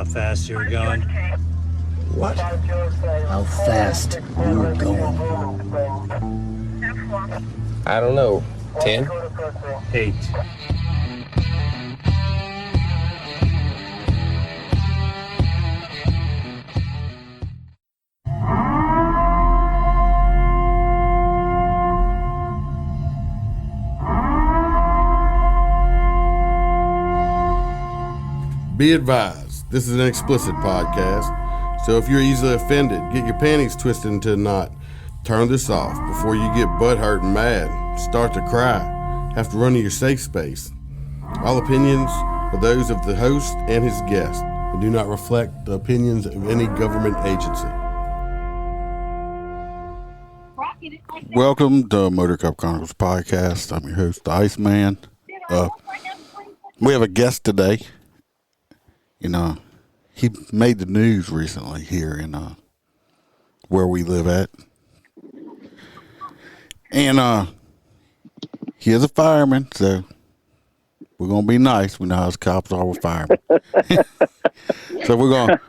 fast you were going? What? How fast you were going? I don't know. 10? 8. Be advised, this is an explicit podcast, so if you're easily offended, get your panties twisted into a knot, turn this off before you get butthurt and mad, start to cry, have to run to your safe space. All opinions are those of the host and his guest and do not reflect the opinions of any government agency. Welcome to MOTORCOP Chronicles podcast. I'm your host, the Iceman. We have a guest today. He made the news recently here in where we live at. And he is a fireman, so we're going to be nice. We know how cops are with firemen. So we're going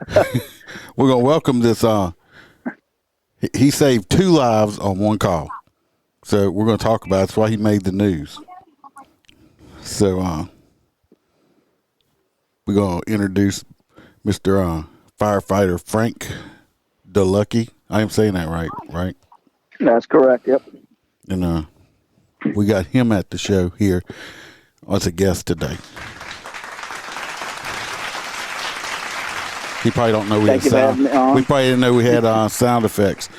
to welcome this. He saved 2 lives on 1 call. So we're going to talk about it. That's why he made the news. So we're going to introduce Mr. Firefighter Frank Delucky. I am saying that right? That's correct, yep. And we got him at the show here as a guest today. He probably don't know we had sound. We probably didn't know we had sound effects.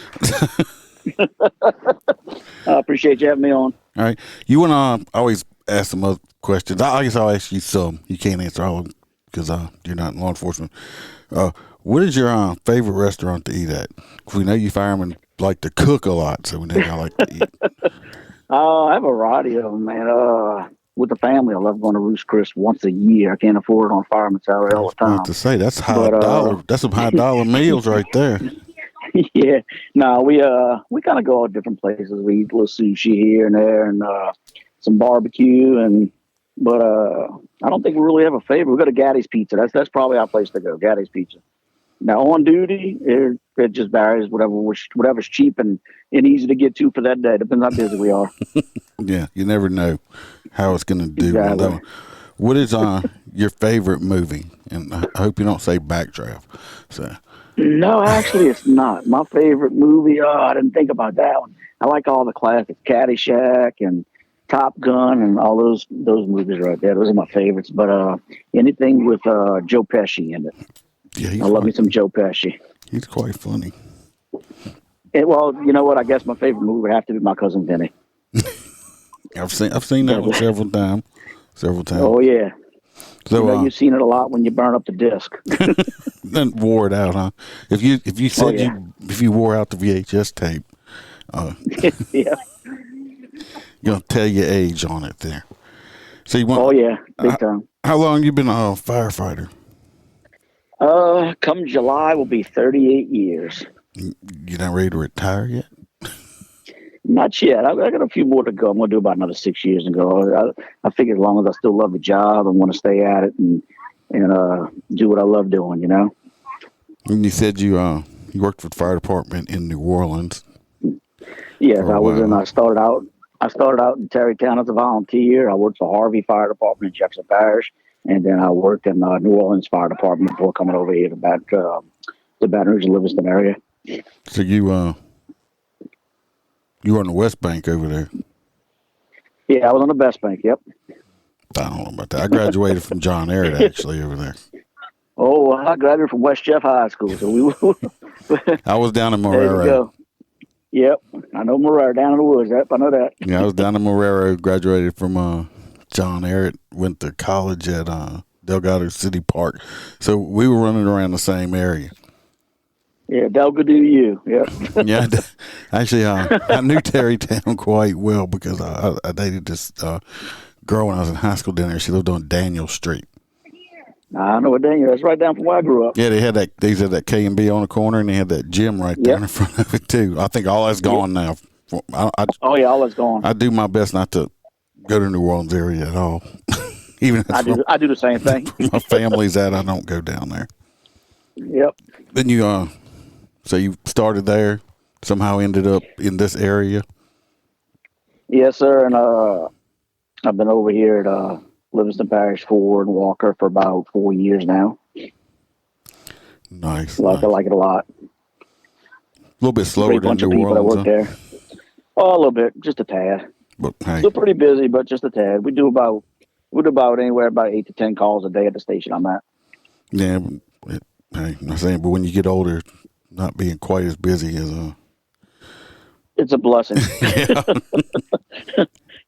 I appreciate you having me on. All right. You want to always ask some other questions. I guess I'll ask you some. You can't answer all of them because you're not in law enforcement. What is your favorite restaurant to eat at? Because we know you firemen like to cook a lot, so we know y'all like to eat. I have a variety of them, man. With the family, I love going to Roost Chris once a year. I can't afford it on fireman's salary all the time. I was about to say, that's high dollar. That's some high dollar meals right there. Yeah. No, we kind of go out different places. We eat a little sushi here and there and some barbecue but I don't think we really have a favorite. We go to Gaddy's Pizza. That's probably our place to go, Gaddy's Pizza. Now on duty, it just varies, whatever's cheap and easy to get to for that day. Depends how busy we are. Yeah, you never know how it's going to do. Exactly. What is your favorite movie? And I hope you don't say Backdraft. So. No, actually, it's not. My favorite movie, I didn't think about that one. I like all the classics, Caddyshack and Top Gun and all those movies right there. Those are my favorites. But anything with Joe Pesci in it. Yeah, I love me some Joe Pesci. He's quite funny. Well, you know what? I guess my favorite movie would have to be My Cousin Vinny. I've seen that one several times. Oh yeah. So you've seen it a lot when you burn up the disc. Then wore it out, huh? If you said if you wore out the VHS tape, yeah, you're gonna tell your age on it there. So you want? Oh yeah, big time. How long you been a firefighter? Come July will be 38 years. You not ready to retire yet? Not yet. I got a few more to go. I'm going to do about another 6 years and go. I figure as long as I still love the job and want to stay at it and do what I love doing, And you said you worked for the fire department in New Orleans. Yes, I started out in Terrytown as a volunteer. I worked for Harvey Fire Department in Jefferson Parish, and then I worked in New Orleans Fire Department before coming over here to the Baton Rouge and Livingston area. So you were on the West Bank over there. Yeah, I was on the West Bank. Yep. I don't know about that. I graduated from John Ehret actually over there. Oh, I graduated from West Jeff High School, so I was down in Marrero. There you go. Yep, I know Marrero down in the woods. Yep, I know that. Yeah, I was down in Marrero. Graduated from John Ehret. Went to college at Delgado City Park. So we were running around the same area. Yeah, Delga do you. Yep. Yeah, actually, I knew Terrytown quite well because I dated this girl when I was in high school down there. She lived on Daniel Street. I know what Daniel. That's right down from where I grew up. Yeah, they had that K&B on the corner, and they had that gym right there in front of it too. I think all that's gone now. Oh yeah, all that's gone. I do my best not to go to New Orleans area at all. Even I do the same thing. My family's at, I don't go down there. Yep. Then you so you started there, somehow ended up in this area. Yes, sir. And I've been over here at Livingston Parish Ford and Walker for about 4 years now. Nice. I like it a lot. A little bit slower Great than bunch of New people that Orleans. work there. Oh, a little bit, just a tad. But hey, Still pretty busy, but just a tad. We do about anywhere about 8 to 10 calls a day at the station I'm at. yeah. Hey, I'm not saying, but when you get older, not being quite as busy as It's a blessing. yeah.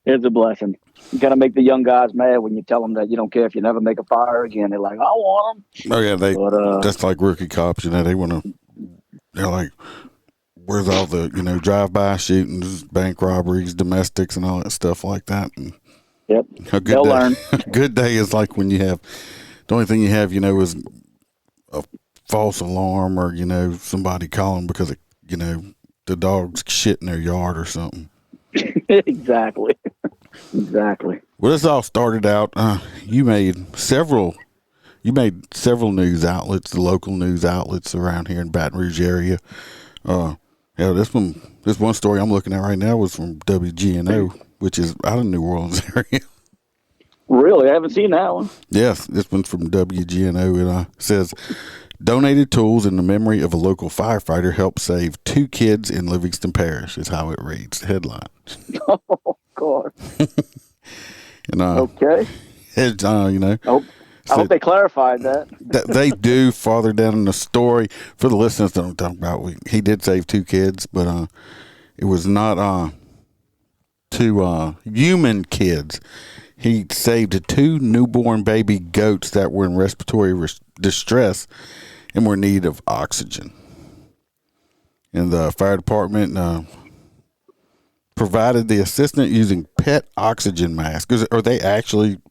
It's a blessing. You gotta make the young guys mad when you tell them that you don't care if you never make a fire again. They're like, I want them. Oh yeah, But, that's like rookie cops. They want to. They're like, where's all the drive-by shootings, bank robberies, domestics, and all that stuff like that. And yep, a good they'll day, learn. a good day is like when you have the only thing you have, is a false alarm or somebody calling because the dog's shit in their yard or something. Exactly. Exactly. Well, this all started out. You made several news outlets, the local news outlets around here in Baton Rouge area. This one story I'm looking at right now was from WGNO, which is out of New Orleans area. Really, I haven't seen that one. Yes, this one's from WGNO, and says donated tools in the memory of a local firefighter helped save 2 kids in Livingston Parish. Is how it reads. The headline. Oh God. And Okay. it's I hope they clarified that. They do farther down in the story. For the listeners that I'm talking about, he did save 2 kids, but it was not 2 human kids. He saved 2 newborn baby goats that were in respiratory distress and were in need of oxygen. And the fire department provided the assistant using pet oxygen masks. Are they actually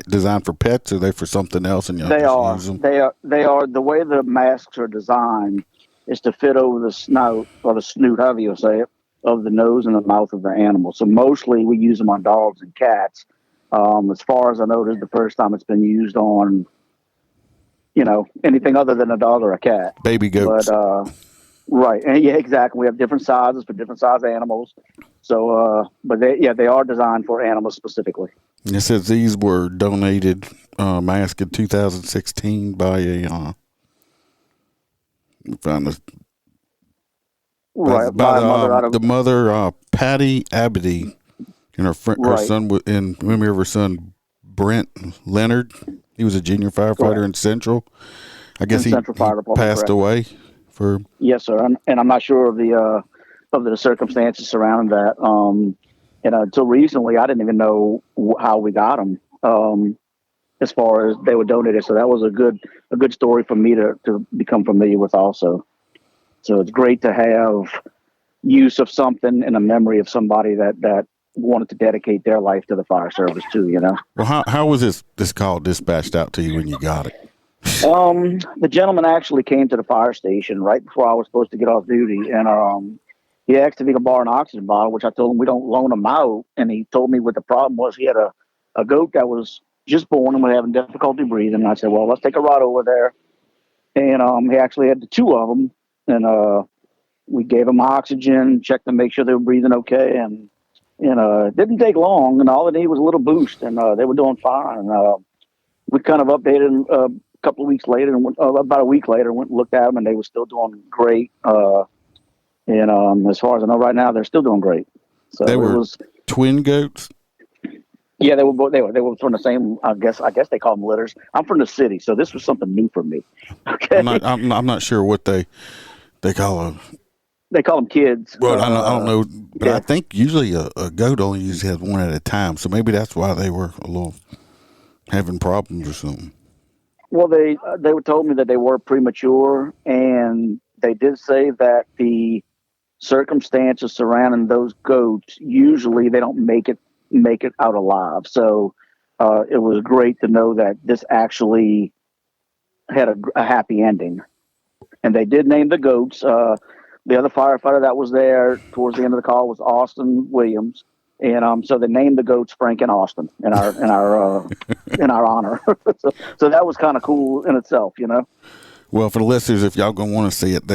designed for pets, or are they for something else? And They are. They are. The way the masks are designed is to fit over the snout or the snoot, however you say it, of the nose and the mouth of the animal. So mostly we use them on dogs and cats. As far as I know, this is the first time it's been used on, anything other than a dog or a cat. Baby goats. But right, and yeah, exactly. We have different sizes for different size animals. So, but they are designed for animals specifically. It says these were donated masks in 2016 by the mother Patty Abity and her friend, her son, and remember her son Brent Leonard. He was a junior firefighter in Central. I guess he passed away. Yes, sir, and I'm not sure of the circumstances surrounding that. And until recently, I didn't even know how we got them. As far as they were donated, so that was a good story for me to become familiar with also. So it's great to have use of something in a memory of somebody that wanted to dedicate their life to the fire service too. Well, how was this call dispatched out to you when you got it? The gentleman actually came to the fire station right before I was supposed to get off duty, and he asked if he could borrow an oxygen bottle, which I told him we don't loan them out. And he told me what the problem was. He had a goat that was just born and was having difficulty breathing. And I said, well, let's take a ride over there. And he actually had the 2 of them, and we gave them oxygen, checked to make sure they were breathing okay, and it didn't take long, and all they needed was a little boost, and they were doing fine. And we kind of updated a couple of weeks later, and about a week later, went and looked at them, and they were still doing great. And as far as I know, right now they're still doing great. So they were twin goats. Yeah, they were from the same. I guess they call them litters. I'm from the city, so this was something new for me. Okay, I'm not sure what they call them. They call them kids. Well, I don't know, but yeah. I think usually a goat only usually has one at a time, so maybe that's why they were a little having problems or something. Well, they told me that they were premature, and they did say that the circumstances surrounding those goats, usually they don't make it out alive. So it was great to know that this actually had a happy ending. And they did name the goats. The other firefighter that was there towards the end of the call was Austin Williams. And so they named the goats Frank and Austin in our honor. So that was kind of cool in itself, Well, for the listeners, if y'all gonna want to see it,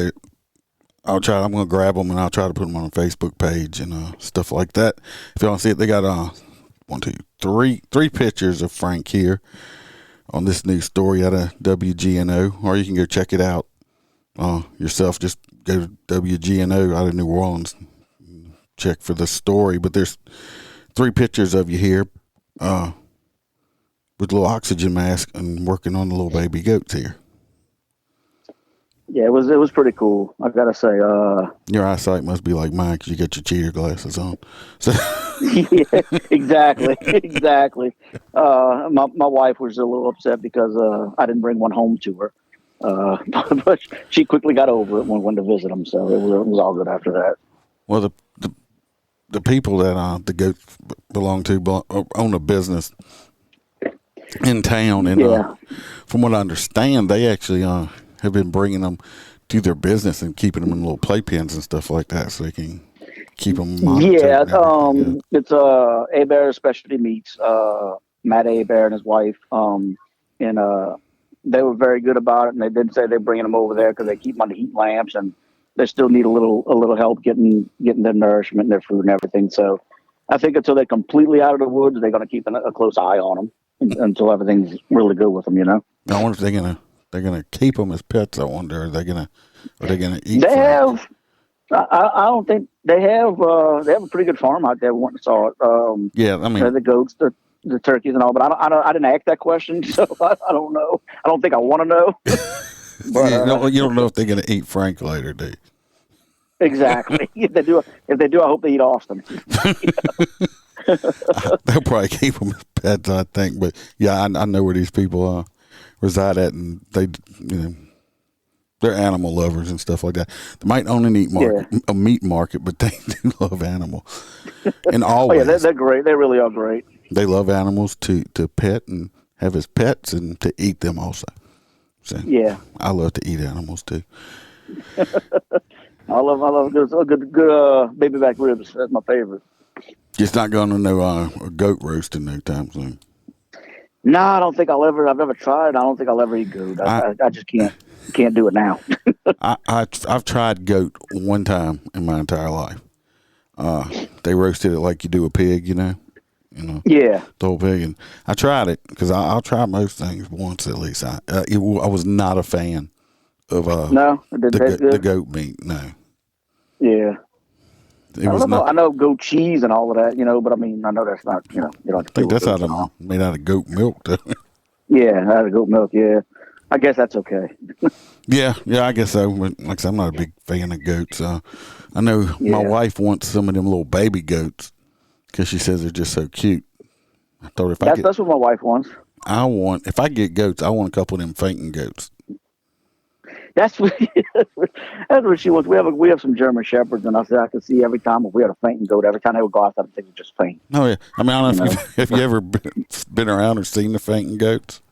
I'm gonna grab them and I'll try to put them on a Facebook page and stuff like that. If y'all want to see it, they got three pictures of Frank here on this new story out of WGNO, or you can go check it out yourself. Just go to WGNO out of New Orleans, check for the story. But there's 3 pictures of you here with a little oxygen mask and working on the little baby goats here. Yeah, it was pretty cool. I gotta say. Your eyesight must be like mine because you got your cheater glasses on. So. Yeah, exactly. My wife was a little upset because I didn't bring one home to her, but she quickly got over it when we went to visit them. So it was all good after that. Well, the people that the goats belong to own a business in town, and from what I understand, they actually have been bringing them to their business and keeping them in little playpens and stuff like that, so they can keep them monitored. Yeah, it's Hebert Specialty Meats, Matt Hebert and his wife, and they were very good about it. And they did say they're bringing them over there because they keep them on the heat lamps, and they still need a little help getting their nourishment and their food and everything. So I think until they're completely out of the woods, they're going to keep a close eye on them until everything's really good with them. You know. I wonder if they're gonna keep them as pets. I wonder, are they gonna eat? They have. I don't think they have. They have a pretty good farm out there. We went and saw it. Yeah, I mean the goats, the turkeys, and all. But I didn't ask that question, so I don't know. I don't think I want to know. But, you don't know if they're gonna eat Frank later, do you? Exactly. If they do, I hope they eat Austin. They'll probably keep them as pets, I think. But yeah, I know where these people reside at, and they, they're animal lovers and stuff like that. They might own a meat market, but they do love animals. And always, they're great. They really are great. They love animals to pet and have as pets and to eat them also. So yeah, I love to eat animals too. I love good baby back ribs. That's my favorite. Just not going to no a goat roast in no time soon. No, I don't think I've ever tried. I don't think I'll ever eat goat. I just can't do it now. I've tried goat one time in my entire life. They roasted it like you do a pig, Yeah. The whole pig. And I tried it because I'll try most things once at least. I was not a fan of the goat meat. No. Yeah. I know goat cheese and all of that, but I mean, I know that's not, you don't have to. I think that's made out of goat milk, though. Yeah, out of goat milk. Yeah, I guess that's okay. yeah, I guess so. But like I said, I'm not a big fan of goats. I know my wife wants some of them little baby goats because she says they're just so cute. I thought that's what my wife wants. If I get goats, I want a couple of them fainting goats. That's what she wants. We have some German shepherds, and I said I could see every time if we had a fainting goat, every time they would go outside, I think it would just faint. Oh yeah, I mean, I don't know if you ever been around or seen the fainting goats.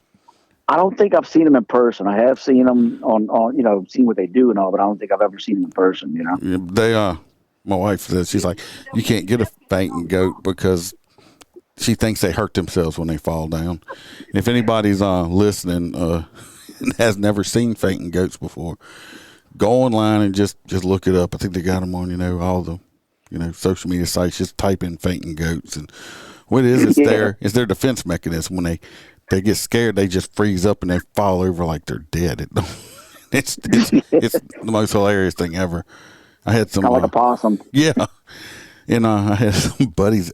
I don't think I've seen them in person. I have seen them on seen what they do and all, but I don't think I've ever seen them in person. Yeah, they my wife says, she's like, you can't get a fainting goat because she thinks they hurt themselves when they fall down. And if anybody's listening and has never seen fainting goats before, go online and just look it up. I think they got them on all the social media sites. Just type in fainting goats, and what it is, it's their defense mechanism. When they get scared, they just freeze up and they fall over like they're dead. It's the most hilarious thing ever. I had some kind of like a possum. Yeah, and I had some buddies.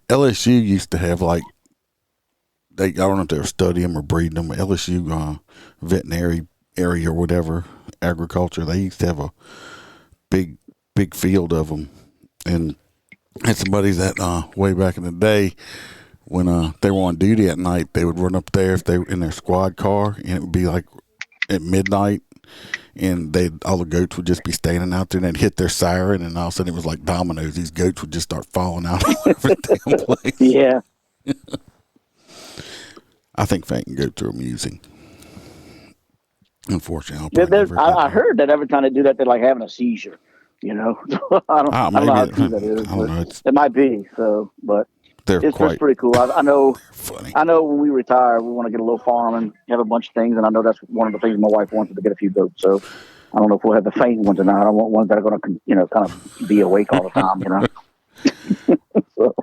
LSU used to have I don't know if they were studying them or breeding them. LSU veterinary area or whatever, agriculture. They used to have a big field of them, and had some buddies that way back in the day when they were on duty at night, they would run up there if they were in their squad car, and it would be like at midnight, and all the goats would just be standing out there, and they'd hit their siren, and all of a sudden it was like dominoes. These goats would just start falling out all over the damn place. Yeah. I think fainting goats are amusing. Unfortunately, I heard that every time they do that, they're like having a seizure. I don't know how true that is. I don't know. It might be so, but it's pretty cool. I know. funny. I know when we retire, we want to get a little farm and have a bunch of things, and I know that's one of the things my wife wanted to get a few goats. So I don't know if we'll have the faint ones or not. I don't want ones that are going to, kind of be awake all the time, So,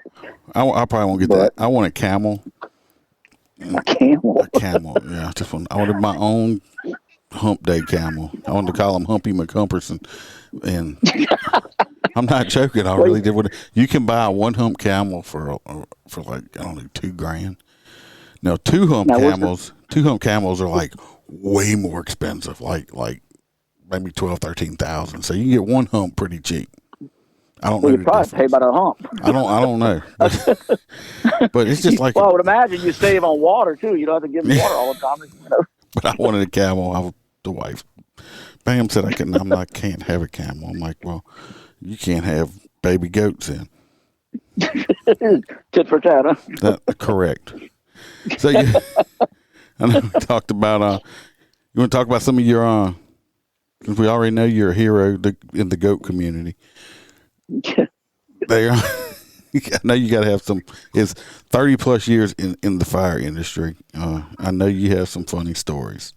I probably won't get that. I want a camel. a camel. A camel, yeah. I wanted my own hump day camel. I wanted to call him Humpy McHumperson, and I'm not joking. I really did. You can buy one hump camel for like, I don't know, $2,000. Now two hump camels are like way more expensive, like maybe 12,000, 13,000. So you can get one hump pretty cheap. I don't know. You probably pay by the hump. I don't know. But it's just like. Well, I would imagine you save on water too. You don't have to give them water all the time. But I wanted a camel. The wife, Bam, said I can't have a camel. I'm like, well, you can't have baby goats in. Tit for tat, huh? Correct. So I know we talked about. You want to talk about some of your? Since we already know you're a hero in the goat community. They are. I know you got to have some. It's 30 plus years in the fire industry. I know you have some funny stories.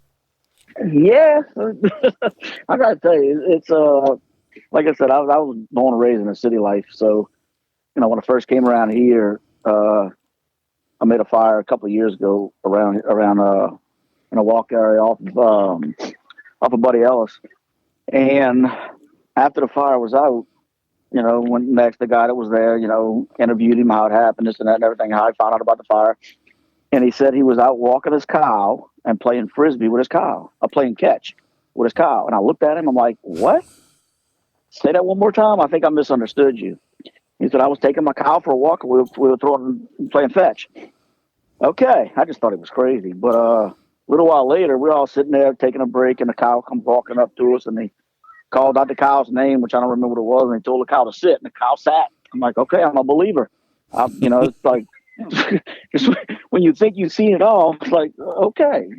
Yeah, I gotta tell you, it's like I said, I was born and raised in a city life. So, when I first came around here, I made a fire a couple of years ago around in a walk area off of Buddy Ellis, and after the fire was out, went next the guy that was there, interviewed him how it happened, this and that and everything, how I found out about the fire. And he said he was out walking his cow and playing frisbee with his cow, playing catch with his cow. And I looked at him, I'm like, what? Say that one more time. I think I misunderstood you. He said, I was taking my cow for a walk. We were playing fetch. Okay. I just thought it was crazy. But a little while later, we're all sitting there taking a break, and the cow comes walking up to us, and he called out the cow's name, which I don't remember what it was, and he told the cow to sit, and the cow sat. I'm like, okay, I'm a believer. It's like, just when you think you've seen it all, it's like, okay.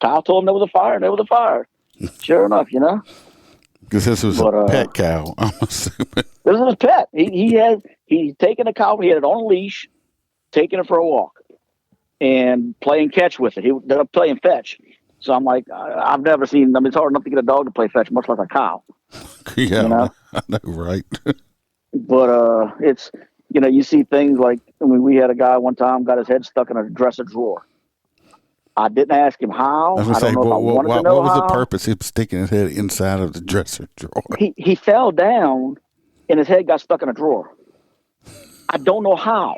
Cow told him there was a fire, and there was a fire. Sure enough, Because this was a pet cow, I'm assuming. This is his pet. He's taken a cow, he had it on a leash, taking it for a walk, and playing catch with it. He ended up playing fetch. So I'm like, I've never seen, it's hard enough to get a dog to play fetch, much like a cow. Yeah, I know, right? But it's, you see things like, we had a guy one time got his head stuck in a dresser drawer. I didn't ask him how. What was the purpose of sticking his head inside of the dresser drawer? He fell down and his head got stuck in a drawer. I don't know how.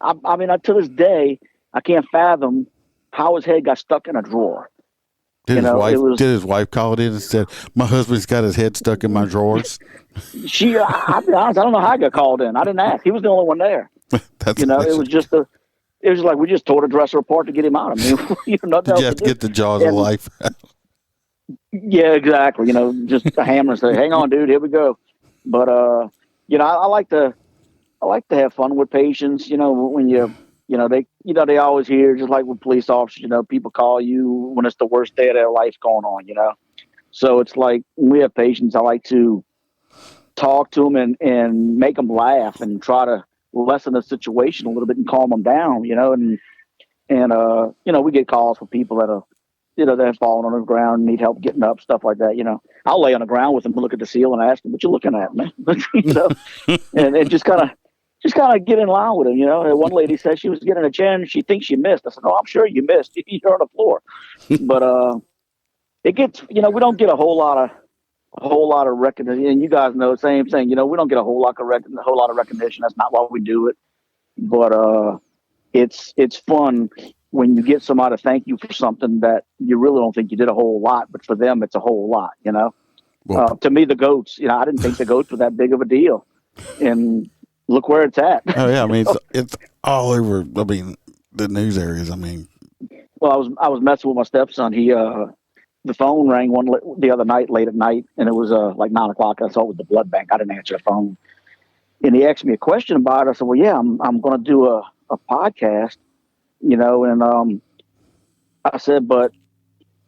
I mean, to this day, I can't fathom how his head got stuck in a drawer. Did his wife call it in and said, my husband's got his head stuck in my drawers? I'll be honest, I don't know how I got called in. I didn't ask. He was the only one there. It was just like we just tore the dresser apart to get him out. I mean, Did you have to get the jaws of life out? Yeah, exactly. Just a hammer and say, hang on, dude, here we go. But, I like to have fun with patients, when they always hear, just like with police officers, people call you when it's the worst day of their life going on, So it's like when we have patients, I like to talk to them and make them laugh and try to lessen the situation a little bit and calm them down, and we get calls from people that are, that have fallen on the ground, need help getting up, stuff like that, I'll lay on the ground with them and look at the ceiling and ask them, what you looking at, man? and just kind of get in line with them, One lady said she was getting a chin, she thinks she missed. I said, no, I'm sure you missed. You're on the floor. But it gets, we don't get a whole lot of recognition, and you guys know the same thing. We don't get a whole lot of recognition. That's not why we do it. But it's fun when you get somebody to thank you for something that you really don't think you did a whole lot, but for them it's a whole lot. Well, to me, the goats. I didn't think the goats were that big of a deal, and look where it's at. Oh yeah, I mean it's all over. I mean the news areas. I mean, well, I was messing with my stepson. He the phone rang the other night, late at night, and it was like 9 o'clock. I saw it was the blood bank. I didn't answer the phone, and he asked me a question about it. I said, "Well, yeah, I'm going to do a podcast, and I said, but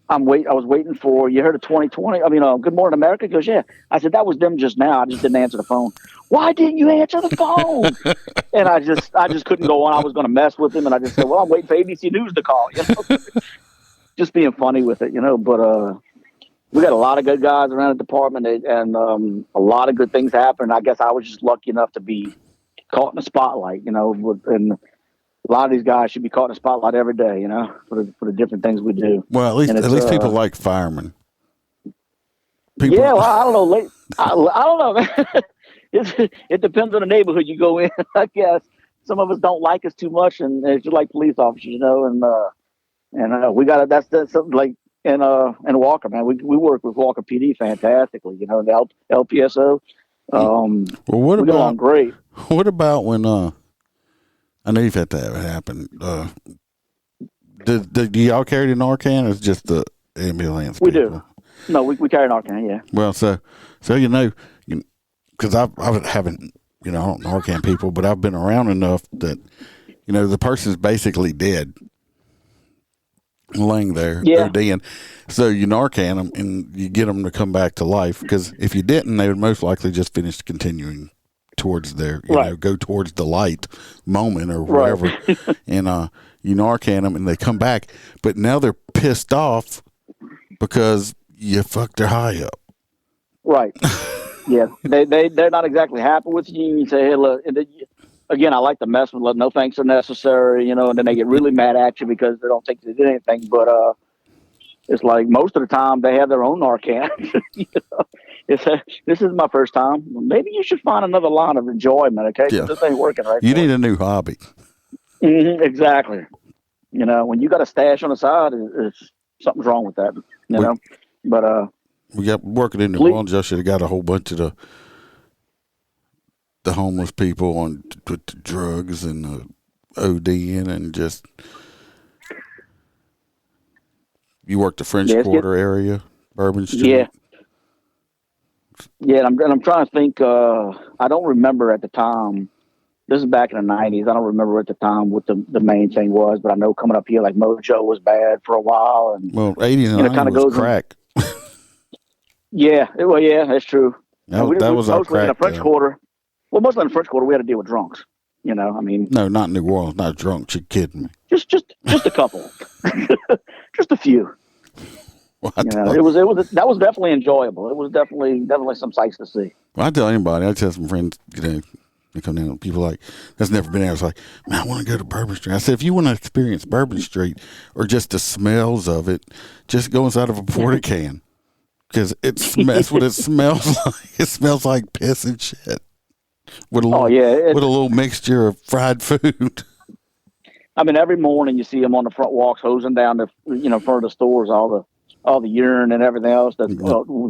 I was waiting for, you heard of 2020? Good Morning America? He goes, yeah. I said, that was them just now. I just didn't answer the phone. Why didn't you answer the phone? And I just couldn't go on. I was going to mess with him. And I just said, well, I'm waiting for ABC News to call, just being funny with it, but, we got a lot of good guys around the department and a lot of good things happen. I guess I was just lucky enough to be caught in the spotlight, and a lot of these guys should be caught in the spotlight every day, for the different things we do. Well, at least people like firemen. Yeah, well, I don't know. I don't know, man. It depends on the neighborhood you go in. I guess some of us don't like us too much, and it's just like police officers, and we got that's something like in Walker, man. We work with Walker PD fantastically, the LPSO. Well, what we get along about great? What about when I know you've had that happen. Do y'all carry the Narcan, or is it just the ambulance? We people? do. No, we carry Narcan, yeah. Well, so because I haven't, I don't Narcan people, but I've been around enough that, the person's basically dead, laying there, yeah. ODing. So you Narcan them and you get them to come back to life, because if you didn't, they would most likely just finish continuing towards their, go towards the light moment or whatever. Right. And you Narcan them and they come back, but now they're pissed off because you fucked their high up. Right. Yeah. They're not exactly happy with you. You say, hey, look, again, I like to mess with them. No thanks are necessary, and then they get really mad at you because they don't think they did anything. But it's like most of the time they have their own Narcan. This is my first time. Maybe you should find another line of enjoyment, okay? Yeah. This ain't working right. You need a new hobby. Mm-hmm, exactly. When you got a stash on the side, it's something's wrong with that. But we got working in New Orleans. I should have got a whole bunch of the homeless people on with the drugs and the ODing and just. You work the French Quarter area, Bourbon Street. Yeah. Yeah, and I'm trying to think. I don't remember at the time. This is back in the 90s. I don't remember at the time what the main thing was, but I know coming up here, like Mojo was bad for a while. And, 80s and 90s was crack. Yeah, that's true. That was our crack. In the French Quarter. Well, mostly in the French Quarter, we had to deal with drunks. No, not New Orleans, not drunks. You're kidding me. Just a couple, just a few. Well, that was definitely enjoyable. It was definitely some sights to see. Well, I tell anybody, I tell some friends, they come down, people like, that's never been there. It's like, man, I want to go to Bourbon Street. I said, if you want to experience Bourbon Street or just the smells of it, just go inside of a porta can, because that's what it smells like. It smells like piss and shit. With a little mixture of fried food. Every morning you see them on the front walks hosing down the, front of the stores, all the urine and everything else, that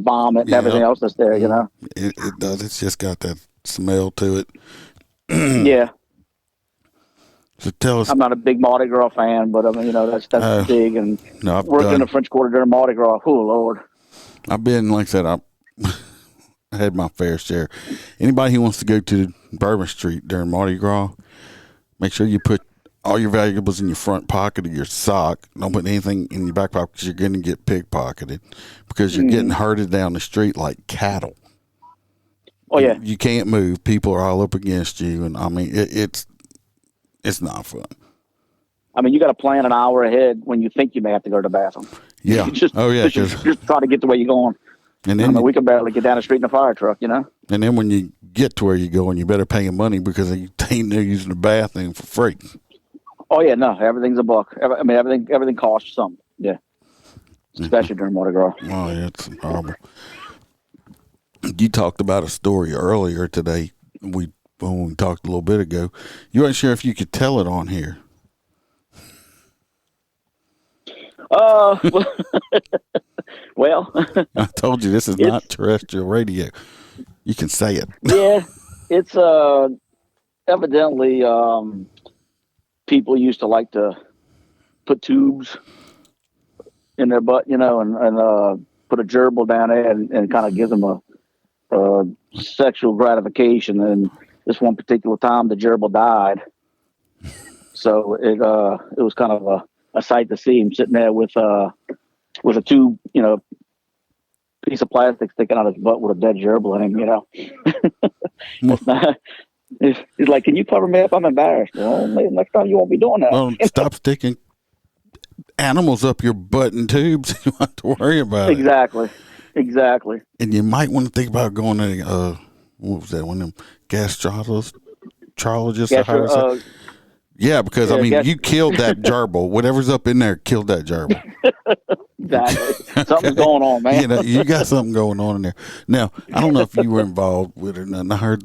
vomit and everything else that's there, It does. It's just got that smell to it. Yeah. So tell us. I'm not a big Mardi Gras fan, but that's big. And worked in the French Quarter during Mardi Gras. Oh, Lord. I've been, like I said, I had my fair share. Anybody who wants to go to Bourbon Street during Mardi Gras, make sure you put all your valuables in your front pocket of your sock. Don't put anything in your back pocket, because you're going to get pickpocketed, because you're getting herded down the street like cattle. Oh, yeah. You can't move. People are all up against you. And it's not fun. You got to plan an hour ahead when you think you may have to go to the bathroom. Yeah. Just try to get to where you're going. And then we can barely get down the street in a fire truck, And then when you get to where you're going, you better pay your money, because they ain't there using the bathroom for free. Oh yeah, no, everything's a buck. Everything costs something. Yeah, especially during Mardi Gras. Oh yeah, it's horrible. You talked about a story earlier today. When we talked a little bit ago, you weren't sure if you could tell it on here. Well, I told you this is not terrestrial radio. You can say it. Yeah, it's evidently people used to like to put tubes in their butt, and put a gerbil down there and kind of gives them a sexual gratification. And this one particular time, the gerbil died. So it was kind of a sight to see him sitting there with with a tube, piece of plastic sticking out his butt with a dead gerbil in him. It's not, he's like, "Can you cover me up? I'm embarrassed." Well, next time you won't be doing that. Well, stop sticking animals up your butt in tubes. You don't have to worry about it. Exactly. And you might want to think about going to what was that? One of them gastrologists? Yeah, because you killed that gerbil. Whatever's up in there killed that gerbil. Exactly. Something's going on, man. You got something going on in there. Now, I don't know if you were involved with it or not. I heard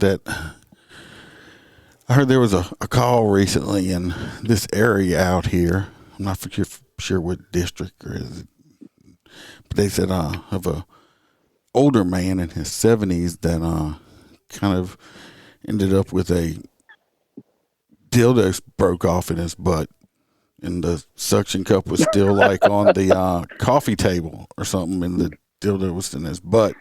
there was a call recently in this area out here. I'm not sure what district or is it, but they said of a older man in his 70s that kind of ended up with a dildo broke off in his butt, and the suction cup was still like on the coffee table or something, and the dildo was in his butt.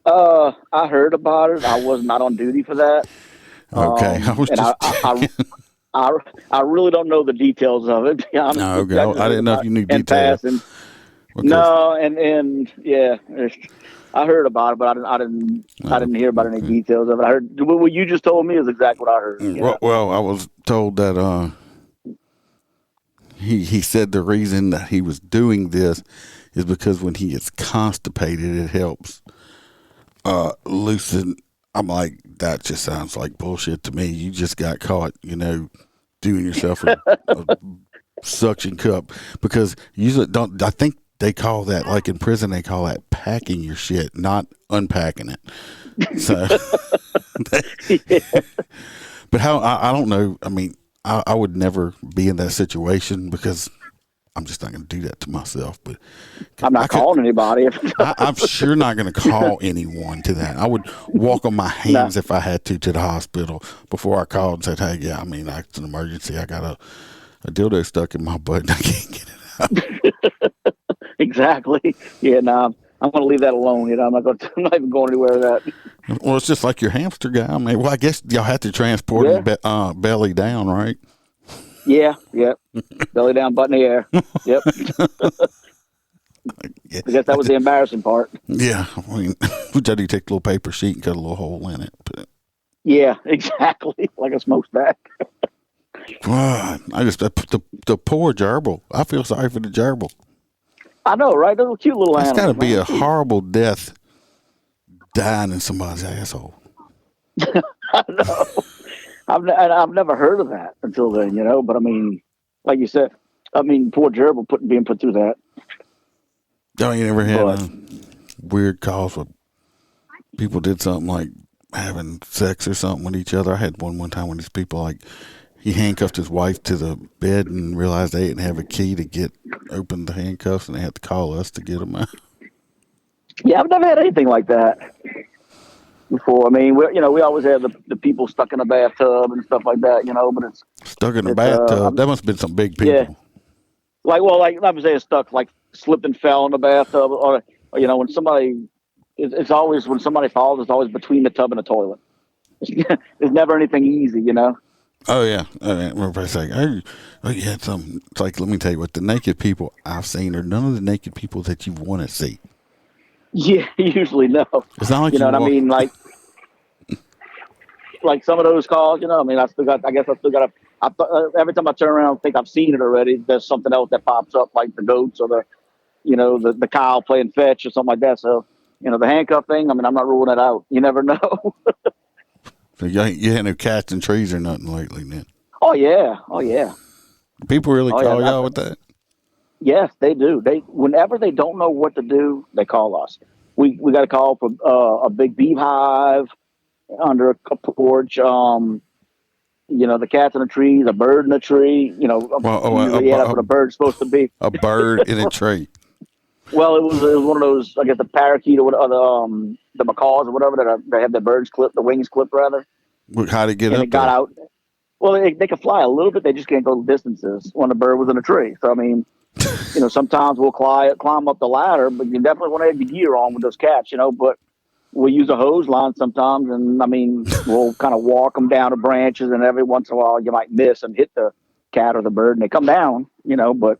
I heard about it. I was not on duty for that. Okay, I really don't know the details of it. To be honest, okay. I didn't know if you knew details. No, and yeah, I heard about it, but I didn't hear about any details of it. I heard what you just told me is exactly what I heard. Well, I was told that he said the reason that he was doing this is because when he is constipated, it helps loosen. I'm like, that just sounds like bullshit to me. You just got caught, doing yourself a suction cup, because usually I think they call that, like in prison, they call that packing your shit, not unpacking it. So, but how, I don't know. I mean, I would never be in that situation because I'm just not going to do that to myself. But I'm not calling anybody. I'm sure not going to call anyone to that. I would walk on my hands if I had to the hospital before I called and said, "Hey, yeah, it's an emergency. I got a dildo stuck in my butt and I can't get it out." Exactly. Yeah, no, I'm going to leave that alone. I'm not even going anywhere with that. Well, it's just like your hamster guy. I guess y'all have to transport him belly down, right? Yeah, yep. Belly down, butt in the air. Yep. I guess that was the embarrassing part. Yeah, we had to take a little paper sheet and cut a little hole in it. But... Yeah, exactly, like a smokestack. The poor gerbil. I feel sorry for the gerbil. I know, right? Those cute little animals. It's got to be a horrible death, dying in somebody's asshole. I know. I've never heard of that until then, But like you said, poor gerbil being put through that. Oh, you never had weird calls where people did something like having sex or something with each other? I had one time when these people, like, he handcuffed his wife to the bed and realized they didn't have a key to open the handcuffs, and they had to call us to get them out. Yeah, I've never had anything like that before. We always have the people stuck in a bathtub and stuff like that, but it's stuck in a bathtub. That must have been some big people. Yeah. Like I'm saying, stuck, like slipped and fell in the bathtub, or when somebody, it's always when somebody falls, it's always between the tub and the toilet. There's never anything easy, Oh yeah, everybody's like, oh, you had some. It's like, let me tell you what, the naked people I've seen are none of the naked people that you want to see. Yeah, usually no. It's not like like some of those calls, I still got. Every time I turn around, I think I've seen it already. There's something else that pops up, like the goats or the cow playing fetch or something like that. So, the handcuff thing. I'm not ruling it out. You never know. So you had no cats and trees or nothing lately, then? Oh yeah. People really call y'all with that? Yes, they do. Whenever they don't know what to do, they call us. We got a call for a big beehive under a porch. The cats in the trees, a bird in a tree. That's what a bird's supposed to be. A bird in a tree. Well, it was one of those, I guess, the parakeet or the macaws or whatever that they have the wings clipped rather. How to get up? It got out. Well, they can fly a little bit. They just can't go distances when the bird was in a tree. So sometimes we'll climb up the ladder, but you definitely want to have your gear on with those cats. But we'll use a hose line sometimes, and we'll kind of walk them down to branches, and every once in a while you might miss and hit the cat or the bird, and they come down. But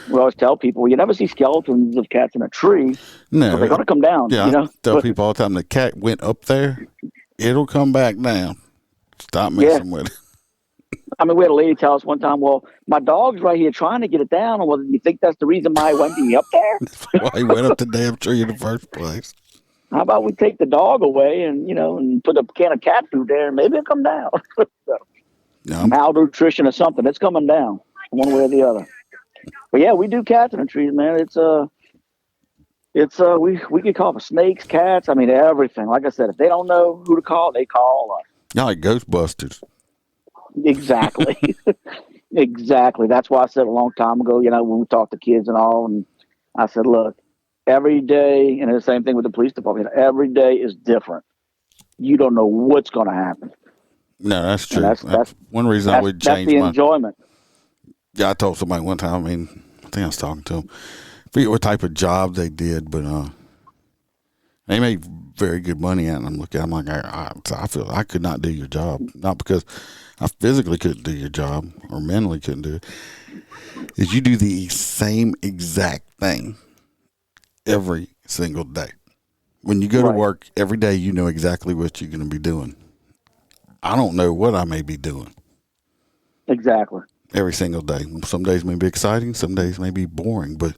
we always tell people, you never see skeletons of cats in a tree. No, but they're going to come down. Yeah, you know? I tell people all the time, the cat went up there, it'll come back down. Stop messing with it. I mean, we had a lady tell us one time, well, my dog's right here trying to get it down. Well, you think that's the reason why he went up there? Why he went up the damn tree in the first place. How about we take the dog away and, and put a can of cat food there and maybe it'll come down. Malnutrition or something. It's coming down one way or the other. But yeah, we do cats in the trees, man. We get called for snakes, cats. I mean, everything. Like I said, if they don't know who to call, they call us. Y'all like Ghostbusters. Exactly. Exactly. That's why I said a long time ago, when we talked to kids and all, and I said, look, every day, and the same thing with the police department, every day is different. You don't know what's going to happen. No, that's true. That's one reason I would change that's the enjoyment. Yeah, I told somebody one time, I think I was talking to them. I forget what type of job they did, but they made very good money at it. And I'm looking, I'm like, I feel I could not do your job. Not because I physically couldn't do your job or mentally couldn't do it. Is you do the same exact thing every single day. When you go to work every day, you know exactly what you're going to be doing. I don't know what I may be doing. Exactly. Every single day. Some days may be exciting, some days may be boring, but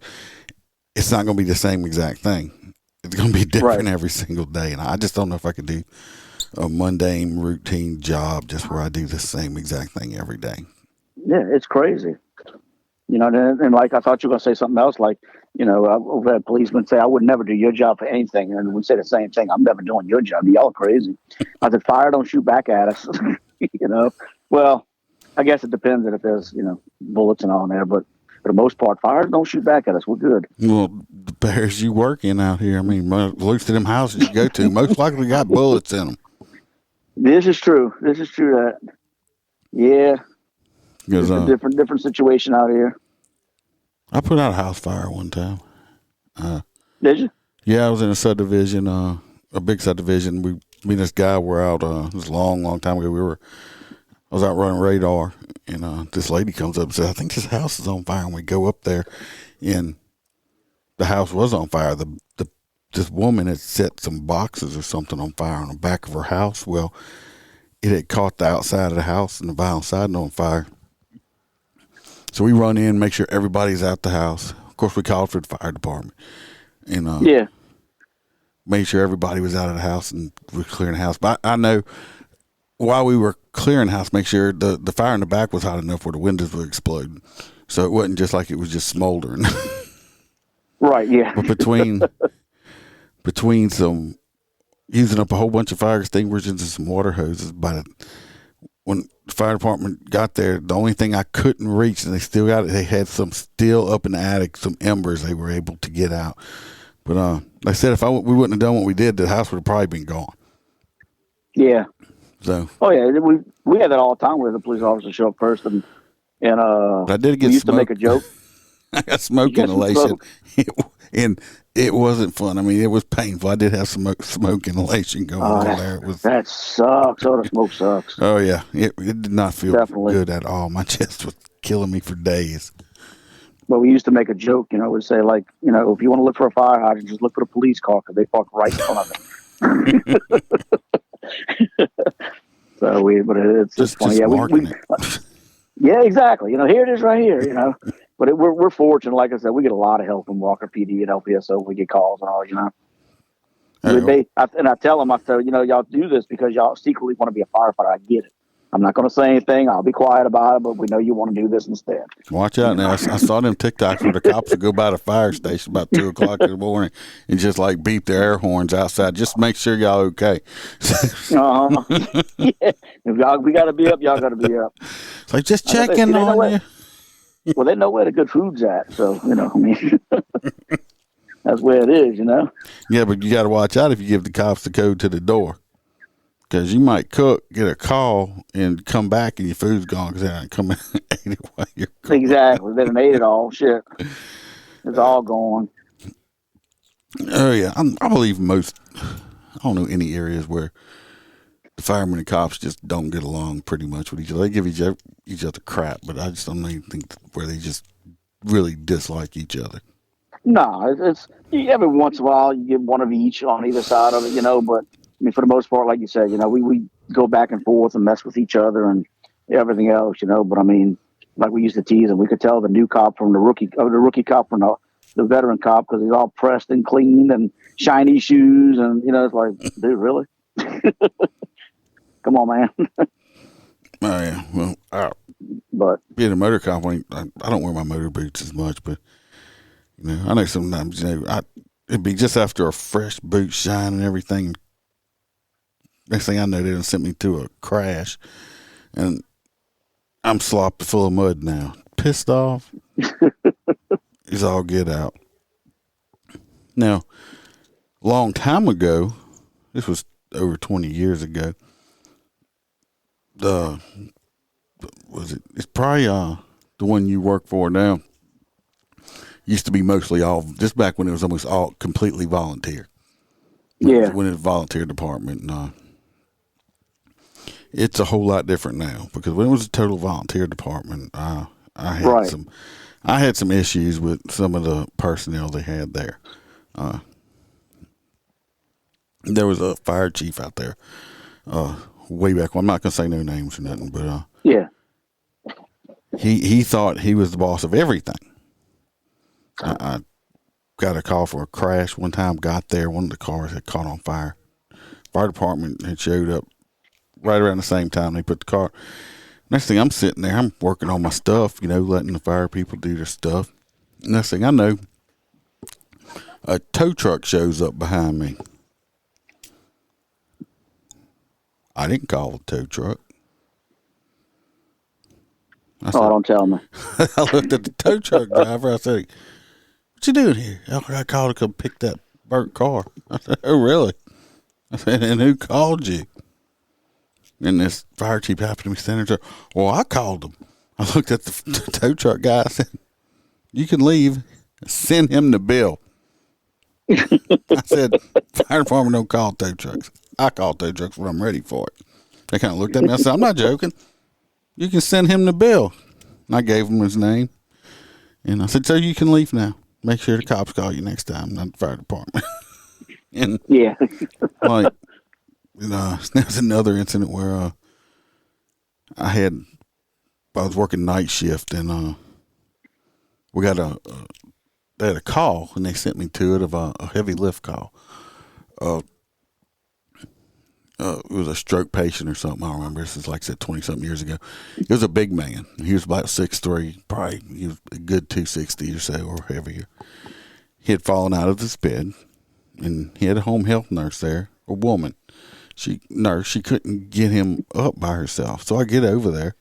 it's not going to be the same exact thing. It's going to be different every single day. And I just don't know if I could do a mundane, routine job just where I do the same exact thing every day. Yeah, it's crazy. And like I thought you were going to say something else, like, I've had policemen say, I would never do your job for anything. And we say the same thing. I'm never doing your job. Y'all are crazy. I said, fire don't shoot back at us. Well, I guess it depends if there's, bullets and all in there. But for the most part, fire don't shoot back at us. We're good. Well, the bears you work in out here, most of them houses you go to, most likely got bullets in them. This is true. That, yeah. It's a different situation out here. I put out a house fire one time. Did you? Yeah, I was in a subdivision, a big subdivision. Me and this guy were out, it was a long time ago. I was out running radar, and this lady comes up and says, I think this house is on fire. And we go up there, and the house was on fire. This woman had set some boxes or something on fire on the back of her house. Well, it had caught the outside of the house and the vinyl siding on fire. So we run in, make sure everybody's out the house. Of course, we called for the fire department. And made sure everybody was out of the house and we're clearing the house. But I know while we were clearing the house, make sure the fire in the back was hot enough where the windows would explode. So it wasn't just like it was just smoldering. Right, yeah. But between some using up a whole bunch of fire extinguishers and some water hoses, when the fire department got there, the only thing I couldn't reach, and they still got it, they had some still up in the attic, some embers they were able to get out. But like I said, if we wouldn't have done what we did, the house would have probably been gone. Yeah. So. Oh yeah, we had that all the time where the police officers show up first, and I did get we used to make a joke. I got smoke inhalation, and it wasn't fun. It was painful. I did have some smoke inhalation going on there. That sucks. Oh, the smoke sucks. Oh yeah, it did not feel Definitely good at all. My chest was killing me for days. But we used to make a joke, we'd say, like, if you want to look for a fire hydrant, just look for the police car because they park right in front of it. But it's just funny. Yeah, yeah, exactly. Here it is right here, But we're fortunate. Like I said, we get a lot of help from Walker PD and LPSO. We get calls and all, I tell them, y'all do this because y'all secretly want to be a firefighter. I get it. I'm not going to say anything. I'll be quiet about it, but we know you want to do this instead. Watch out now. I saw them TikToks where the cops would go by the fire station about 2 o'clock in the morning and just like beep their air horns outside. Just to make sure y'all okay. Yeah. If we got to be up, y'all got to be up. It's like, just checking on you. Well, they know where the good food's at. So, that's where it is, Yeah, but you got to watch out if you give the cops the code to the door. Because you might cook, get a call, and come back and your food's gone because they ain't coming ate it while you're cooking. Exactly. They done ate it all. Shit. It's all gone. Oh, yeah. I believe I don't know any areas where the firemen and cops just don't get along pretty much with each other. They give each other crap, but I just don't even think where they just really dislike each other. No, every once in a while you get one of each on either side of it, But I mean, for the most part, like you said, we go back and forth and mess with each other and everything else, But I mean, like we used to tease him, we could tell the new cop from the rookie cop from the veteran cop because he's all pressed and clean and shiny shoes, and it's like, dude, really? Come on, man. Oh yeah, well, But being a motor cop, I don't wear my motor boots as much, but I know sometimes it'd be just after a fresh boot shine and everything. Next thing I know, they done sent me to a crash, and I'm sloppy full of mud now. Pissed off. It's all get out. Now, a long time ago, this was over 20 years ago. It's probably the one you work for now. Used to be mostly all, just back when it was almost all completely volunteer. Yeah. When it was a volunteer department. It's a whole lot different now, because when it was a total volunteer department, I had some issues with some of the personnel they had there. There was a fire chief out there way back. Well, I'm not going to say no names or nothing, but yeah, he thought he was the boss of everything. I got a call for a crash one time. Got there, one of the cars had caught on fire. Fire department had showed up right around the same time they put the car. Next thing, I'm sitting there, I'm working on my stuff, letting the fire people do their stuff. Next thing I know, a tow truck shows up behind me. I didn't call the tow truck. Don't tell me. I looked at the tow truck driver. I said, "What you doing here?" I called to come pick that burnt car. I said, "Oh, really?" I said, "And who called you?" And this fire chief happened to be standing there. "Well, I called him." I looked at the tow truck guy. I said, "You can leave. Send him the bill." I said, "Fire department don't call tow trucks. I call tow trucks when I'm ready for it." They kind of looked at me. I said, "I'm not joking. You can send him the bill." And I gave him his name. And I said, "So you can leave now. Make sure the cops call you next time, not the fire department." And yeah. there's another incident where I was working night shift, and we got they had a call, and they sent me to it of a heavy lift call. It was a stroke patient or something. I don't remember. This is, like I said, 20-something years ago. He was a big man. He was about 6'3", probably he was a good 260 or so, or heavier. He had fallen out of his bed, and he had a home health nurse there, a woman. She couldn't get him up by herself. So I get over there,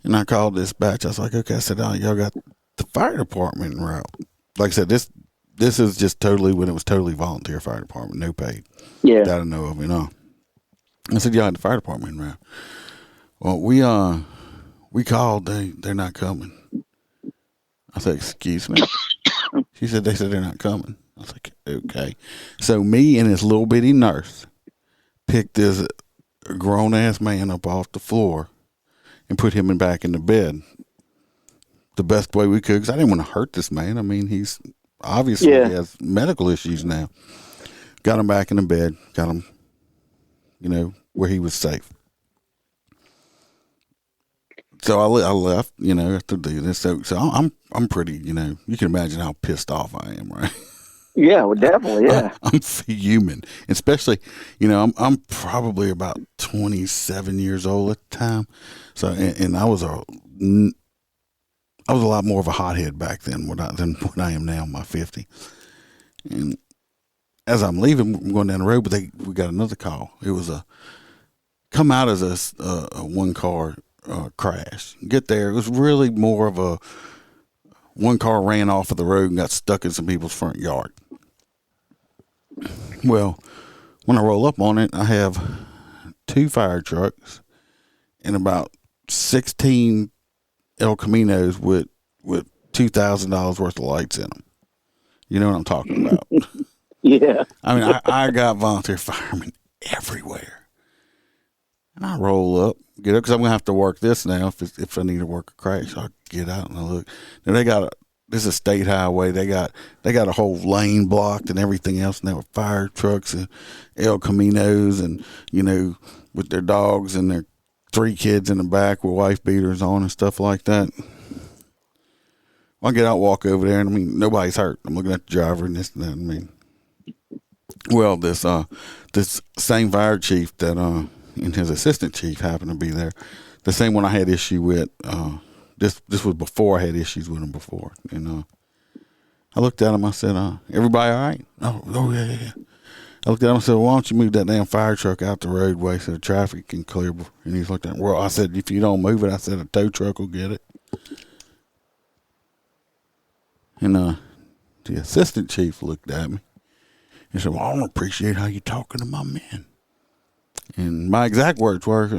and I called dispatch. I was like, "Okay," I said, "Oh, y'all got the fire department en route." Like I said, this is just totally when it was totally volunteer fire department, no paid. Yeah. That I know of, I said, "Y'all had the fire department en route." "Well, we called. They're not coming." I said, "Excuse me?" She said, "They said they're not coming." I was like, "Okay." So me and this little bitty nurse picked this grown ass man up off the floor and put him back in the bed the best way we could, because I didn't want to hurt this man. I mean, he's obviously he has medical issues now. Got him back in the bed. Got him, where he was safe. So I left, to do this. So I'm pretty, you can imagine how pissed off I am, right? Yeah, well, definitely, yeah. I'm fuming, especially, I'm probably about 27 years old at the time. So, and I was a lot more of a hothead back then than what I am now in my 50. And as I'm leaving, I'm going down the road, but we got another call. It was come out as a one car crash. Get there, it was really more of a one car ran off of the road and got stuck in some people's front yard. Well, when I roll up on it, I have 2 fire trucks and about 16 El Caminos with $2,000 worth of lights in them. You know what I'm talking about? Yeah. I mean, I got volunteer firemen everywhere. And I roll up, get up, because I'm going to have to work this now if I need to work a crash. I get out and I look. Then they got this is a state highway. They got a whole lane blocked and everything else. And there were fire trucks and El Caminos and, you know, with their dogs and their 3 kids in the back with wife beaters on and stuff like that. I get out, walk over there, and I mean, nobody's hurt. I'm looking at the driver and this and that. I mean, well, this same fire chief that and his assistant chief happened to be there. The same one I had issue with. This was before I had issues with him before, and I looked at him. I said, "Everybody all right?" Oh yeah. I looked at him and said, "Why don't you move that damn fire truck out the roadway so the traffic can clear?" And he's looked at me. Well, I said, "If you don't move it," I said, "a tow truck will get it." And the assistant chief looked at me and said, "Well, I don't appreciate how you're talking to my men." And my exact words were,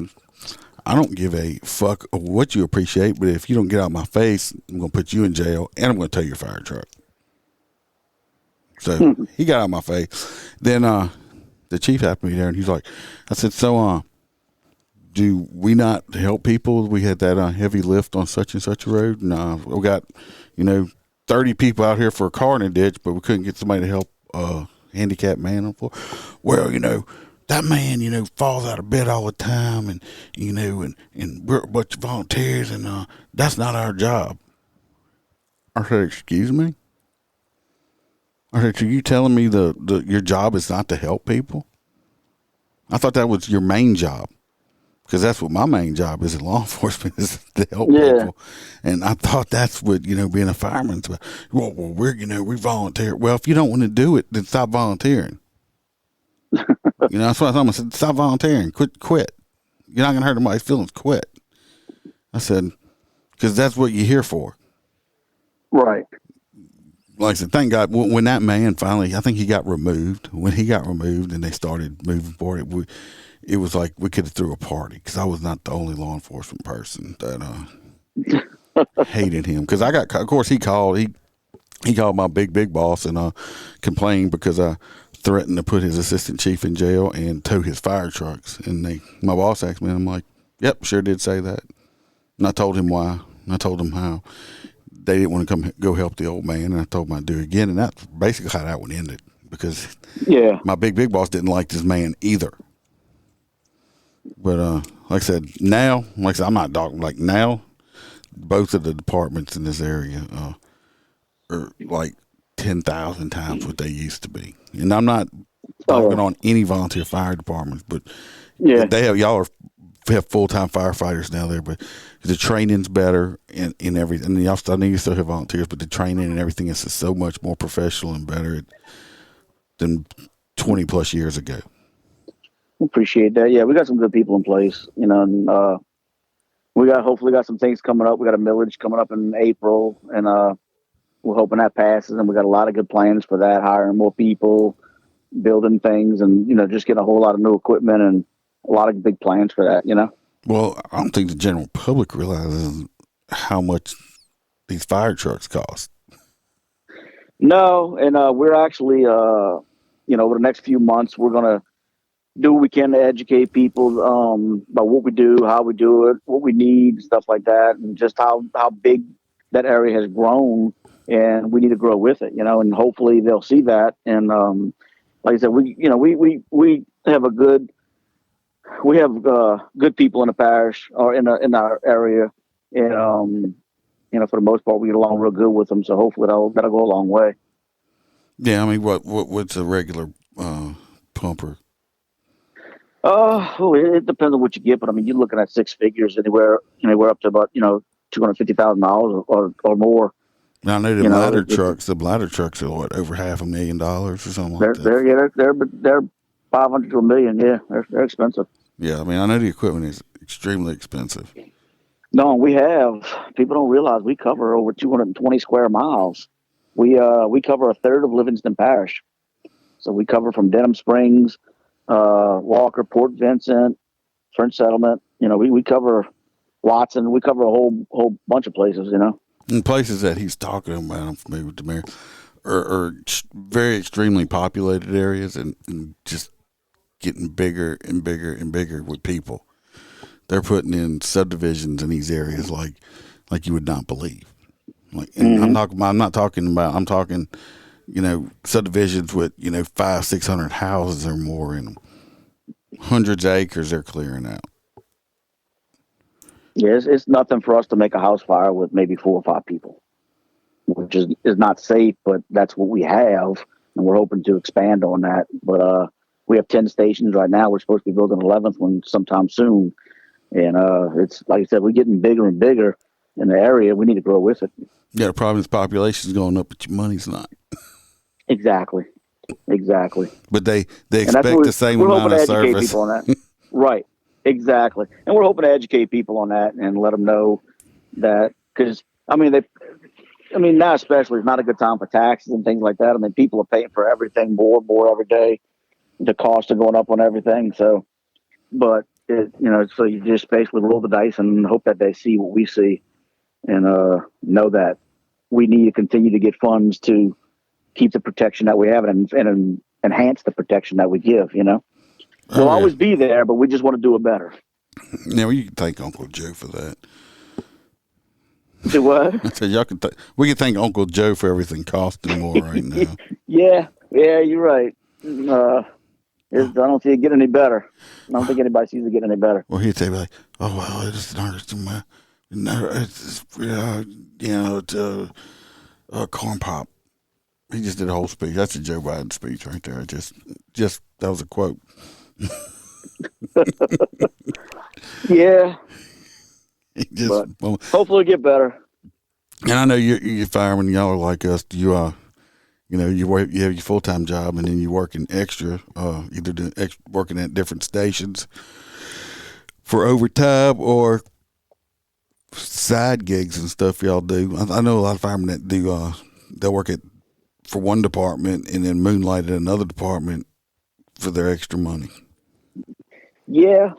"I don't give a fuck of what you appreciate, but if you don't get out of my face, I'm going to put you in jail and I'm going to tow your fire truck." So he got out of my face. Then the chief happened to be there, and he's like, I said, "So do we not help people? We had that heavy lift on such and such a road. No, we got, 30 people out here for a car in a ditch, but we couldn't get somebody to help a handicapped man on the floor." Well, that man, falls out of bed all the time, and and we're a bunch of volunteers, and that's not our job. I said, "Excuse me?" I said, "Are you telling me your job is not to help people?" I thought that was your main job, because that's what my main job is in law enforcement, is to help people. And I thought that's what being a fireman's about. Well, we volunteer. Well, if you don't want to do it, then stop volunteering. That's what I told him. I said, "Stop volunteering. Quit. You're not going to hurt anybody's feelings. Quit." I said, because that's what you're here for. Right. Like I said, thank God, when that man finally, I think he got removed. When he got removed and they started moving forward, it was like we could have threw a party, because I was not the only law enforcement person that hated him. Because of course, he called my big boss and complained because I threatened to put his assistant chief in jail and tow his fire trucks. And my boss asked me, and I'm like, "Yep, sure did say that." And I told him why. And I told him how they didn't want to go help the old man, and I told him I'd do it again. And that's basically how that one ended, because my big boss didn't like this man either. But like I said, now, I'm not talking like now. Both of the departments in this area are like 10,000 times what they used to be. And I'm not talking on any volunteer fire departments, but y'all have full-time firefighters now there, but the training's better in everything. And y'all still have volunteers, but the training and everything is so much more professional and better than 20 plus years ago. Appreciate that. Yeah, we got some good people in place, and we hopefully got some things coming up. We got a millage coming up in April, and we're hoping that passes, and we got a lot of good plans for that, hiring more people, building things, and just getting a whole lot of new equipment and a lot of big plans for that. Well, I don't think the general public realizes how much these fire trucks cost. No, and we're actually over the next few months, we're gonna do what we can to educate people about what we do, how we do it, what we need, stuff like that, and just how big that area has grown, and we need to grow with it, and hopefully they'll see that. And like I said, we have good people in the parish or in our area, and for the most part we get along real good with them. So hopefully that'll go a long way. Yeah, I mean, what's a regular pumper? It depends on what you get, but I mean, you're looking at 6 figures anywhere up to about $250,000 or more. Now, I know the ladder trucks are what, over $500,000 or something like that. They're 500 to $1 million. Yeah, they're expensive. Yeah, I mean, I know the equipment is extremely expensive. No, people don't realize we cover over 220 square miles. We cover a third of Livingston Parish. So we cover from Denham Springs, Walker, Port Vincent, French Settlement. We cover Watson. We cover a whole bunch of places, And places that he's talking about, I'm familiar with the mayor, are very extremely populated areas and just getting bigger and bigger and bigger with people. They're putting in subdivisions in these areas like you would not believe. Like, and I'm not talking about. I'm talking, subdivisions with 500-600 houses or more in them, hundreds of acres they're clearing out. Yeah, it's nothing for us to make a house fire with maybe 4 or 5 people, which is not safe, but that's what we have, and we're hoping to expand on that. But we have 10 stations right now. We're supposed to be building an 11th one sometime soon, and it's like I said, we're getting bigger and bigger in the area. We need to grow with it. Yeah, the problem is population's going up, but your money's not. Exactly. But they expect the same amount of service. People on that. Right. Exactly. And we're hoping to educate people on that and let them know that, because now especially, it's not a good time for taxes and things like that. I mean, people are paying for everything more every day. The costs are going up on everything. So, but so you just basically roll the dice and hope that they see what we see, and know that we need to continue to get funds to keep the protection that we have and enhance the protection that we give. We'll always be there, but we just want to do it better. Yeah, well, you can thank Uncle Joe for that. Do what? I said we can thank Uncle Joe for everything costing more right now. Yeah, you're right. I don't see it get any better. I don't think anybody sees it get any better. Well, he'd say like, "Oh well, it's corn pop." He just did a whole speech. That's a Joe Biden speech right there. Just that was a quote. Yeah. But hopefully it'll get better. And I know you firemen, y'all are like us. You you have your full-time job, and then you working extra, either working at different stations for overtime or side gigs and stuff y'all do. I know a lot of firemen that do, they'll work for one department and then moonlight at another department for their extra money. Yeah,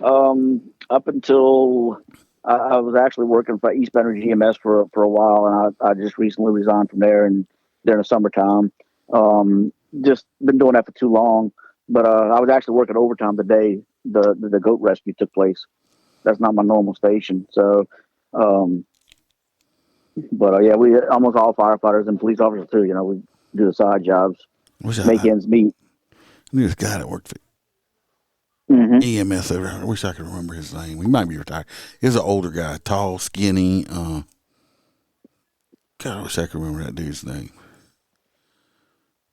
up until I was actually working for East Banner GMS for a while, and I just recently resigned from there and during the summertime. Just been doing that for too long, but I was actually working overtime the day the goat rescue took place. That's not my normal station, so. Yeah, we almost all firefighters and police officers too. We do the side jobs, make ends meet. I knew this guy that worked for EMS over there. I wish I could remember his name. He might be retired. He's an older guy, tall, skinny. God, I wish I could remember that dude's name.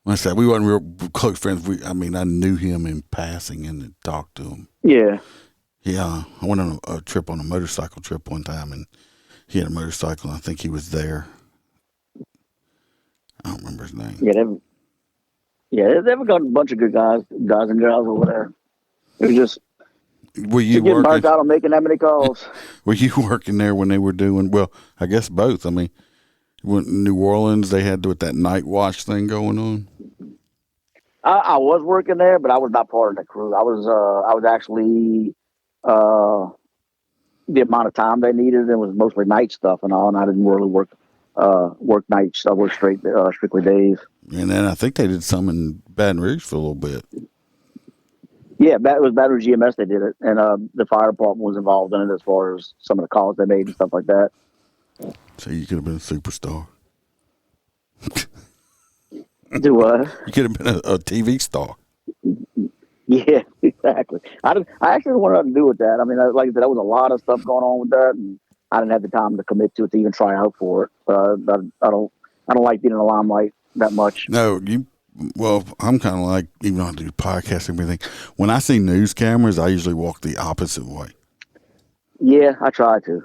When I said we wasn't real close friends, I knew him in passing and talked to him. Yeah. Yeah, I went on a trip, on a motorcycle trip one time, and he had a motorcycle, and I think he was there. I don't remember his name. They've got a bunch of good guys and girls over there. It was just getting burnt out on making that many calls. Were you working there when they were doing? Well, I guess both. I mean, in New Orleans, they had with that night watch thing going on. I was working there, but I was not part of the crew. I was actually the amount of time they needed. It was mostly night stuff and all, and I didn't really work nights. I worked strictly days. And then I think they did some in Baton Rouge for a little bit. Yeah, it was Baton Rouge GMS. They did it, and the fire department was involved in it as far as some of the calls they made and stuff like that. So you could have been a superstar. Do what? You could have been a TV star. Yeah, exactly. I actually didn't want nothing to do with that. I mean, like I said, there was a lot of stuff going on with that, and I didn't have the time to commit to it to even try out for it. But I don't like being in the limelight that much. No, well, I'm kind of like, even though I do podcasts and everything, when I see news cameras, I usually walk the opposite way. Yeah, I try to.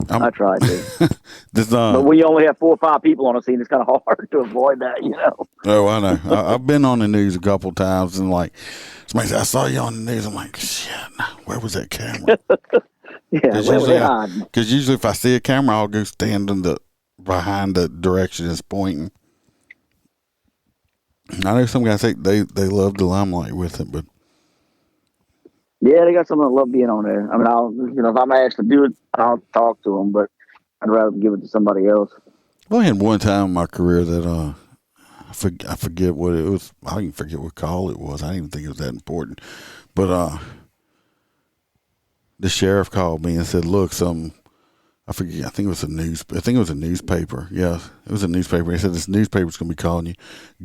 I try to. But when you only have 4 or 5 people on a scene, it's kind of hard to avoid that, Oh, I know. I've been on the news a couple times, and like, somebody said, I saw you on the news. I'm like, shit, where was that camera? Yeah, because usually if I see a camera, I'll go stand behind the direction it's pointing. I know some guys say they love the limelight with it, but yeah, they got someone that love being on there. I mean, if I'm asked to do it, I'll talk to them, but I'd rather give it to somebody else. Well, I had one time in my career that I forget what it was. I didn't forget what call it was. I didn't even think it was that important, but the sheriff called me and said, "Look, I forget. I think it was a newspaper. Yeah, it was a newspaper. They said this newspaper's going to be calling you.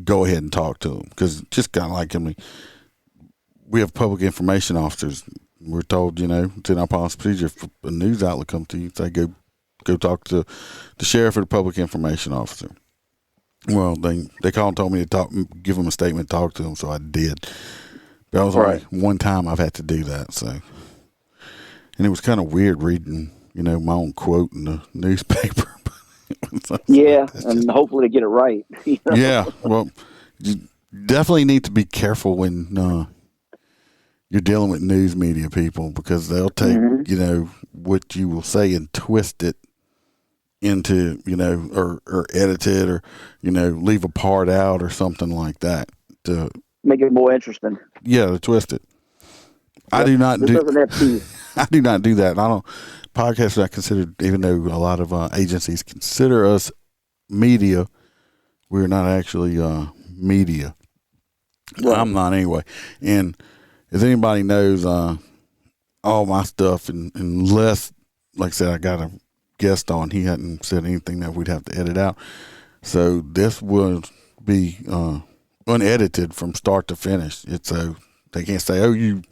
Go ahead and talk to them, because just kind of like, I mean, we have public information officers. We're told, it's in our policy procedure. If a news outlet comes to you, say go talk to the sheriff or the public information officer. Well, they called and told me to give them a statement, talk to them, so I did. But that was only one time I've had to do that. So, and it was kind of weird reading, my own quote in the newspaper. Yeah, and hopefully to get it right. Yeah, well, you definitely need to be careful when you're dealing with news media people, because they'll take, what you will say and twist it into, or edit it, or, leave a part out or something like that to make it more interesting. Yeah, to twist it. Yep. I do not do that. I don't. Podcasts I consider, even though a lot of agencies consider us media, we're not actually media. Right. I'm not anyway. And if anybody knows all my stuff, and unless, like I said, I got a guest on, he hadn't said anything that we'd have to edit out. So this will be unedited from start to finish. It's so they can't say, "Oh, you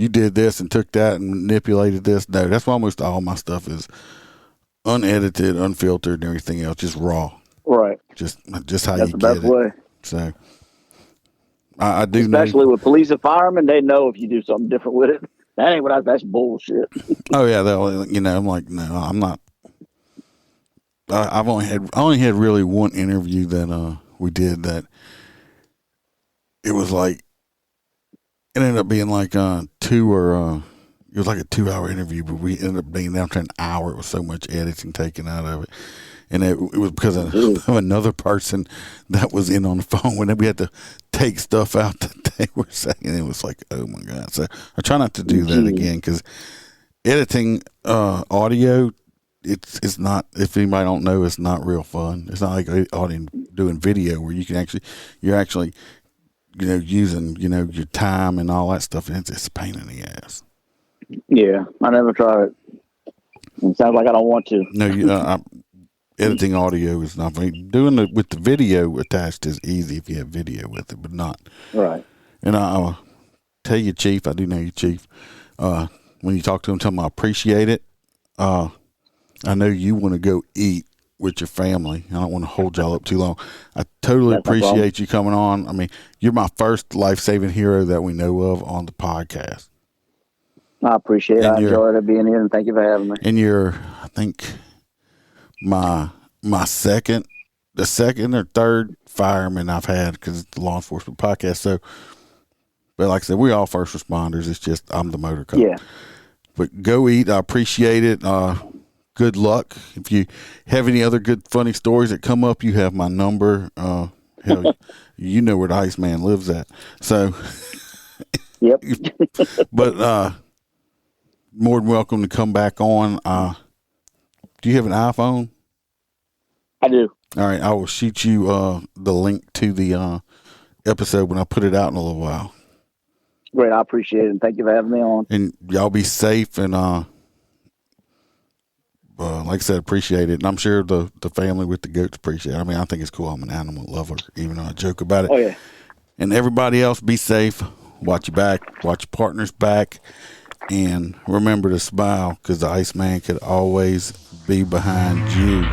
did this and took that and manipulated this." No, that's why almost all my stuff is unedited, unfiltered, and everything else, just raw. Right. Just how that's you the get best it. way. So I do, especially with police and firemen, they know if you do something different with it. That ain't what that's bullshit. Oh yeah, I'm like, no, I'm not. I've only had really one interview that we did that it was like, it ended up being like it was like a 2-hour interview, but we ended up being down to an hour. It was so much editing taken out of it. And it was because of another person that was in on the phone when we had to take stuff out that they were saying. It was like, oh my God. So I try not to do that again, because editing audio, it's not, if anybody don't know, it's not real fun. It's not like doing video where you're actually using, your time and all that stuff. And it's a pain in the ass. Yeah, I never tried it. It sounds like I don't want to. No, editing audio is not. Doing it with the video attached is easy if you have video with it, but not. Right. And I'll tell you, Chief, I do know you, Chief. When you talk to him, tell him I appreciate it. I know you want to go eat with your family. I don't want to hold y'all up too long. I totally appreciate you coming on. I mean, you're my first life-saving hero that we know of on the podcast. I appreciate it. I enjoyed being here, and thank you for having me. And you're, I think, my second or third fireman I've had, because it's the law enforcement podcast. So, but like I said, we all first responders. It's just I'm the MOTORCOP. Yeah. But go eat. I appreciate it. Good luck. If you have any other good funny stories that come up, you have my number. Hell, you know where the Iceman lives at. So, yep. But more than welcome to come back on. Do you have an iPhone? I do. All right, I will shoot you the link to the episode when I put it out in a little while. Great, I appreciate it, and thank you for having me on. And y'all be safe, and like I said, appreciate it. And I'm sure the family with the goats appreciate it. I mean, I think it's cool. I'm an animal lover, even though I joke about it. Oh, yeah. And everybody else, be safe. Watch your back. Watch your partner's back. And remember to smile, because the Iceman could always be behind you.